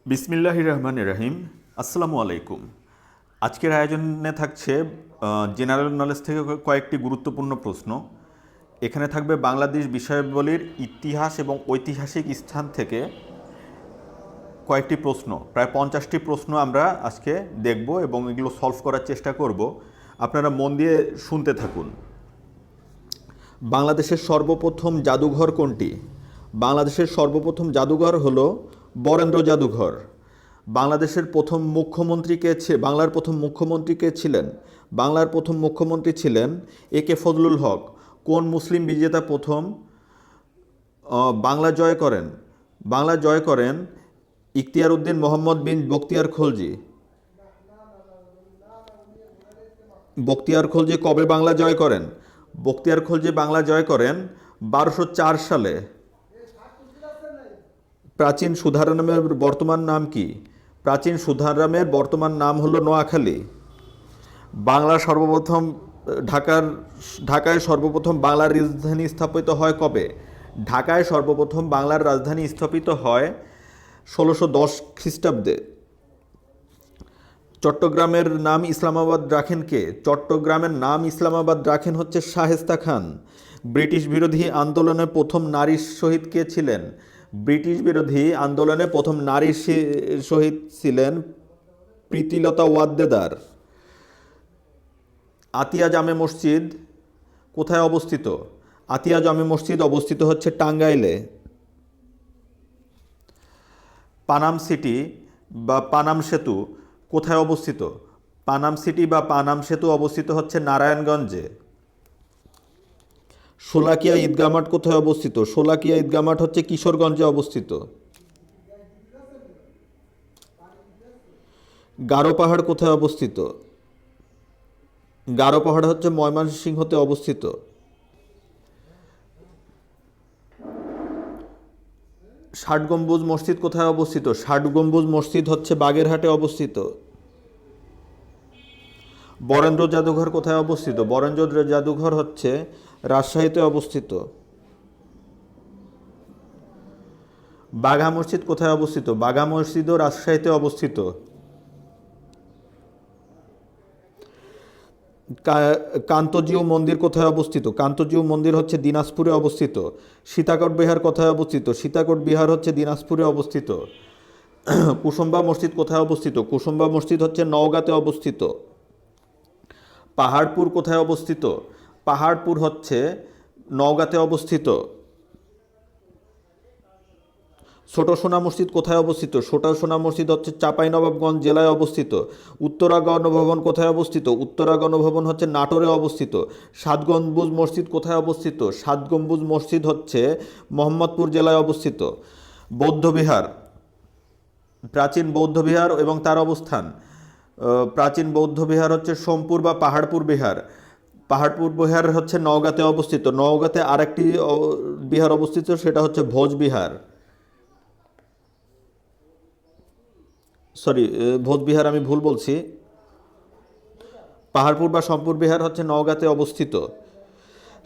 বিসমিল্লাহির রহমানির রহিম। আসসালামু আলাইকুম। আজকের আয়োজনে থাকছে জেনারেল নলেজ থেকে কয়েকটি গুরুত্বপূর্ণ প্রশ্ন। এখানে থাকবে বাংলাদেশ বিষয়াবলীর ইতিহাস এবং ঐতিহাসিক স্থান থেকে কয়েকটি প্রশ্ন, প্রায় 50টি প্রশ্ন আমরা আজকে দেখব এবং এগুলো সলভ করার চেষ্টা করব। আপনারা মন দিয়ে শুনতে থাকুন। বাংলাদেশের সর্বপ্রথম জাদুঘর কোনটি? বাংলাদেশের সর্বপ্রথম জাদুঘর হলো বরেন্দ্র জাদুঘর। বাংলাদেশের প্রথম মুখ্যমন্ত্রী কে বাংলার প্রথম মুখ্যমন্ত্রী কে ছিলেন? বাংলার প্রথম মুখ্যমন্ত্রী ছিলেন এ.কে ফজলুল হক। কোন মুসলিম বিজেতা প্রথম বাংলা জয় করেন? বাংলা জয় করেন ইখতিয়ার উদ্দিন মোহাম্মদ বিন বখতিয়ার খলজি। বখতিয়ার খলজি কবে বাংলা জয় করেন? বখতিয়ার খলজি বাংলা জয় করেন 1204 সালে। প্রাচীন সুধারামের বর্তমান নাম কি? প্রাচীন সুধারামের বর্তমান নাম হলো নোয়াখালী। বাংলা সর্বপ্রথম ঢাকায় সর্বপ্রথম বাংলার রাজধানী স্থাপিত হয় কবে? ঢাকায় সর্বপ্রথম বাংলার রাজধানী স্থাপিত হয় 1610 খ্রিস্টাব্দে। চট্টগ্রামের নাম ইসলামাবাদ রাখেন কে? চট্টগ্রামের নাম ইসলামাবাদ রাখেন হচ্ছে শায়েস্তা খান। ব্রিটিশ বিরোধী আন্দোলনে প্রথম নারী শহীদ কে ছিলেন? ব্রিটিশ বিরোধী আন্দোলনে প্রথম নারী শহীদ ছিলেন প্রীতিলতা ওয়াদ্দেদার। আতিয়া জামে মসজিদ কোথায় অবস্থিত? আতিয়া জামে মসজিদ অবস্থিত হচ্ছে টাঙ্গাইলে। পানাম সিটি বা পানাম সেতু কোথায় অবস্থিত? পানাম সিটি বা পানাম সেতু অবস্থিত হচ্ছে নারায়ণগঞ্জে। শোলাকিয়া ঈদগাহ মাঠ কোথায় অবস্থিত? শোলাকিয়া ঈদগাহ মাঠ হচ্ছে কিশোরগঞ্জে অবস্থিত। গারো পাহাড় কোথায় অবস্থিত? গারো পাহাড় হচ্ছে ময়মনসিংহতে অবস্থিত। ষাট গম্বুজ মসজিদ কোথায় অবস্থিত? ষাট গম্বুজ মসজিদ হচ্ছে বাগেরহাটে অবস্থিত। বরেন্দ্র জাদুঘর কোথায় অবস্থিত? বরেন্দ্র জাদুঘর হচ্ছে রাজশাহীতে অবস্থিত। বাঘা মসজিদ কোথায় অবস্থিত? বাঘা মসজিদও রাজশাহীতে অবস্থিত। কান্তজিউ মন্দির কোথায় অবস্থিত? কান্তজিউ মন্দির হচ্ছে দিনাজপুরে অবস্থিত। সীতাকোট বিহার কোথায় অবস্থিত? সীতাকোট বিহার হচ্ছে দিনাজপুরে অবস্থিত। কুসুম্বা মসজিদ কোথায় অবস্থিত? কুসুম্বা মসজিদ হচ্ছে নওগাঁতে অবস্থিত। পাহাড়পুর কোথায় অবস্থিত? পাহাড়পুর হচ্ছে নওগাঁতে অবস্থিত। ছোট সোনা মসজিদ কোথায় অবস্থিত? ছোট সোনা মসজিদ হচ্ছে চাঁপাইনবাবগঞ্জ জেলায় অবস্থিত। উত্তরা গণভবন কোথায় অবস্থিত? উত্তরা গণভবন হচ্ছে নাটোরে অবস্থিত। সাত গম্বুজ মসজিদ কোথায় অবস্থিত? সাত গম্বুজ মসজিদ হচ্ছে মোহাম্মদপুর জেলায় অবস্থিত। বৌদ্ধবিহার, প্রাচীন বৌদ্ধবিহার এবং তার অবস্থান। প্রাচীন বৌদ্ধবিহার হচ্ছে সোমপুর বা পাহাড়পুর বিহার। পাহাড়পুর বিহার হচ্ছে নওগাঁতে অবস্থিত। নওগাঁতে আরেকটি বিহার অবস্থিত, সেটা হচ্ছে ভোজ বিহার। সরি, ভোজ বিহার আমি ভুল বলছি। পাহাড়পুর বা সোমপুর বিহার হচ্ছে নওগাঁতে অবস্থিত।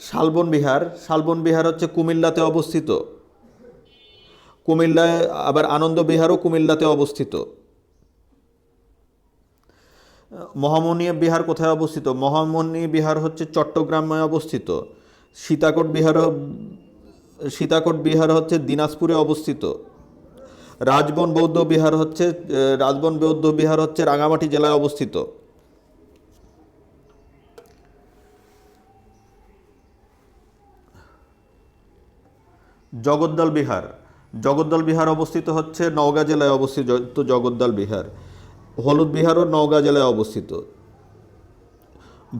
শালবন বিহার, শালবন বিহার হচ্ছে কুমিল্লাতে অবস্থিত। কুমিল্লায় আবার আনন্দ বিহারও কুমিল্লাতে অবস্থিত। মহামনি বিহার কোথায় অবস্থিত? মহামনি বিহার হচ্ছে চট্টগ্রামে অবস্থিত। সীতাকোট বিহার হচ্ছে দিনাজপুরে অবস্থিত। রাজবন বৌদ্ধ বিহার হচ্ছে রাঙামাটি জেলায় অবস্থিত। জগদ্দল বিহার, জগদ্দল বিহার অবস্থিত হচ্ছে নওগাঁ জেলায় অবস্থিত জগদ্দল বিহার। হলুদ বিহারও নওগাঁ জেলায় অবস্থিত।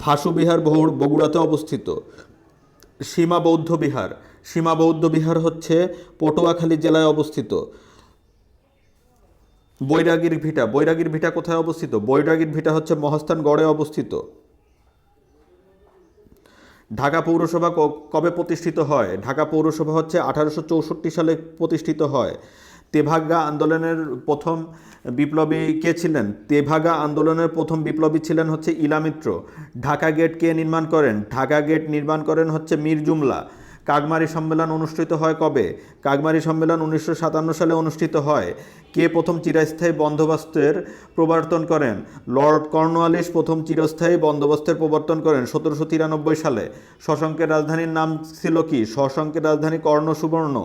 ভাসু বিহার বগুড়াতে অবস্থিত। সীমা বৌদ্ধ বিহার, সীমা বৌদ্ধ বিহার হচ্ছে পটুয়াখালী জেলায় অবস্থিত। বৈরাগীর ভিটা কোথায় অবস্থিত? বৈরাগীর ভিটা হচ্ছে মহাস্থানগড়ে অবস্থিত। ঢাকা পৌরসভা কবে প্রতিষ্ঠিত হয়? ঢাকা পৌরসভা হচ্ছে 1864 সালে প্রতিষ্ঠিত হয়। তেভাগা আন্দোলনের প্রথম বিপ্লবী কে ছিলেন? তেভাগা আন্দোলনের প্রথম বিপ্লবী ছিলেন হচ্ছে ইলামিত্র। ঢাকা গেট কে নির্মাণ করেন? ঢাকা গেট নির্মাণ করেন হচ্ছে মীর জুমলা। কাকমারি সম্মেলন অনুষ্ঠিত হয় কবে? কাকমারি সম্মেলন 1957 সালে অনুষ্ঠিত হয়। কে প্রথম চিরস্থায়ী বন্দোবস্তের প্রবর্তন করেন? লর্ড কর্নওয়ালিস প্রথম চিরস্থায়ী বন্দোবস্তের প্রবর্তন করেন 1793 সালে। শশাঙ্কের রাজধানীর নাম ছিল কি? শশাঙ্কের রাজধানী কর্ণসুবর্ণ।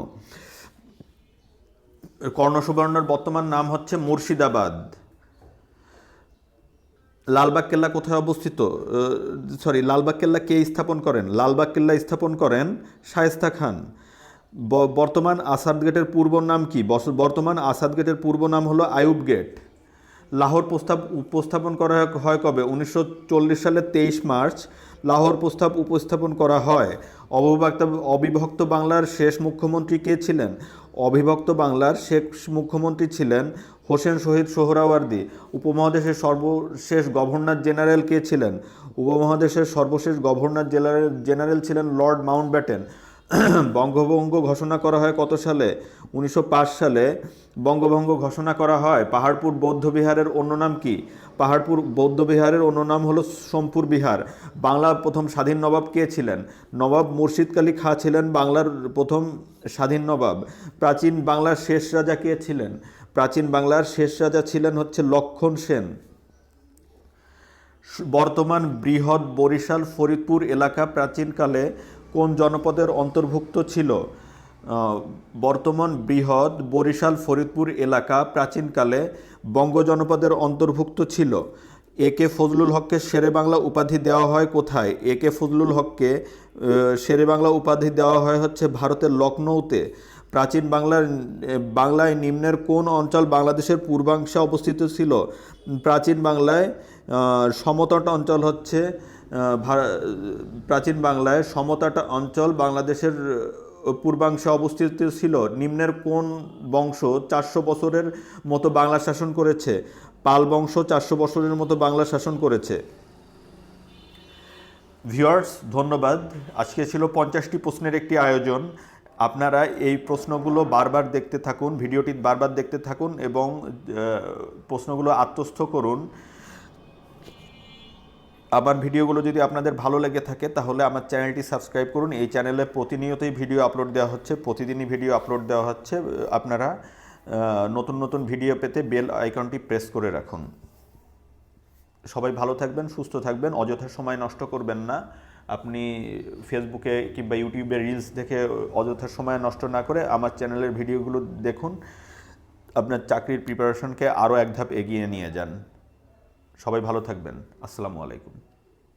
কর্ণসুবর্ণর বর্তমান নাম হচ্ছে মুর্শিদাবাদ। লালবাগ কেল্লা কোথায় অবস্থিত? লালবাগ কেল্লা কে স্থাপন করেন? লালবাগ কেল্লা স্থাপন করেন শায়েস্তা খান। বর্তমান আসাদ গেটের পূর্ব নাম কি? বর্তমান আসাদ গেটের পূর্ব নাম হলো আইয়ুব গেট। লাহোর প্রস্তাব উপস্থাপন করা হয় কবে? 1940 সালের 23 মার্চ লাহোর প্রস্তাব উপস্থাপন করা হয়। অবিভক্ত বাংলার শেষ মুখ্যমন্ত্রী কে ছিলেন? অবিভক্ত বাংলার শেষ মুখ্যমন্ত্রী ছিলেন হোসেন শহীদ সোহরাওয়ার্দী। উপমহাদেশের সর্বশেষ গভর্নর জেনারেল কে ছিলেন? উপমহাদেশের সর্বশেষ গভর্নর জেনারেল ছিলেন লর্ড মাউন্টব্যাটেন। বঙ্গভঙ্গ ঘোষণা করা হয় কত সালে? 1905 সালে বঙ্গভঙ্গ ঘোষণা করা হয়। পাহাড়পুর বৌদ্ধবিহারের অন্য নাম কি? পাহাড়পুর বৌদ্ধবিহারের অন্য নাম হলো সোমপুর বিহার। বাংলার প্রথম স্বাধীন নবাব কে ছিলেন? নবাব মুর্শিদ কালী খাঁ ছিলেন বাংলার প্রথম স্বাধীন নবাব। প্রাচীন বাংলার শেষ রাজা কে ছিলেন? প্রাচীন বাংলার শেষ রাজা ছিলেন হচ্ছে লক্ষণ সেন। বর্তমান বৃহৎ বরিশাল ফরিদপুর এলাকা প্রাচীনকালে কোন জনপদের অন্তর্ভুক্ত ছিল? বর্তমান বৃহৎ বরিশাল ফরিদপুর এলাকা প্রাচীনকালে বঙ্গ জনপদের অন্তর্ভুক্ত ছিল। এ কে ফজলুল হককে শেরে বাংলা উপাধি দেওয়া হয় কোথায়? এ কে ফজলুল হককে শেরে বাংলা উপাধি দেওয়া হয় হচ্ছে ভারতের লখনৌতে। প্রাচীন বাংলায় নিম্নের কোন অঞ্চল বাংলাদেশের পূর্বাংশে অবস্থিত ছিল? প্রাচীন বাংলায় সমতট অঞ্চল হচ্ছে প্রাচীন বাংলায় সমতট অঞ্চল বাংলাদেশের পূর্বাংশে অবস্থিত ছিল। নিম্নের কোন বংশ 400 বছরের মতো বাংলা শাসন করেছে? পাল বংশ 400 বছরের মতো বাংলা শাসন করেছে। ভিউয়ার্স, ধন্যবাদ। আজকে ছিল 50টি প্রশ্নের একটি আয়োজন। আপনারা এই প্রশ্নগুলো বারবার দেখতে থাকুন, ভিডিওটি বারবার দেখতে থাকুন এবং প্রশ্নগুলো আত্মস্থ করুন। আমার ভিডিওগুলো যদি আপনাদের ভালো লেগে থাকে তাহলে আমার চ্যানেলটি সাবস্ক্রাইব করুন। এই চ্যানেলে প্রতিনিয়তই ভিডিও আপলোড দেওয়া হচ্ছে, প্রতিদিনই ভিডিও আপলোড দেওয়া হচ্ছে। আপনারা নতুন নতুন ভিডিও পেতে বেল আইকনটি প্রেস করে রাখুন। সবাই ভালো থাকবেন, সুস্থ থাকবেন, অযথা সময় নষ্ট করবেন না। আপনি ফেসবুকে কিংবা ইউটিউবে রিলস দেখে অযথা সময় নষ্ট না করে আমার চ্যানেলের ভিডিওগুলো দেখুন। আপনার চাকরির প্রিপারেশনকে আরও এক ধাপ এগিয়ে নিয়ে যান। সবাই ভালো থাকবেন। আসসালামু আলাইকুম।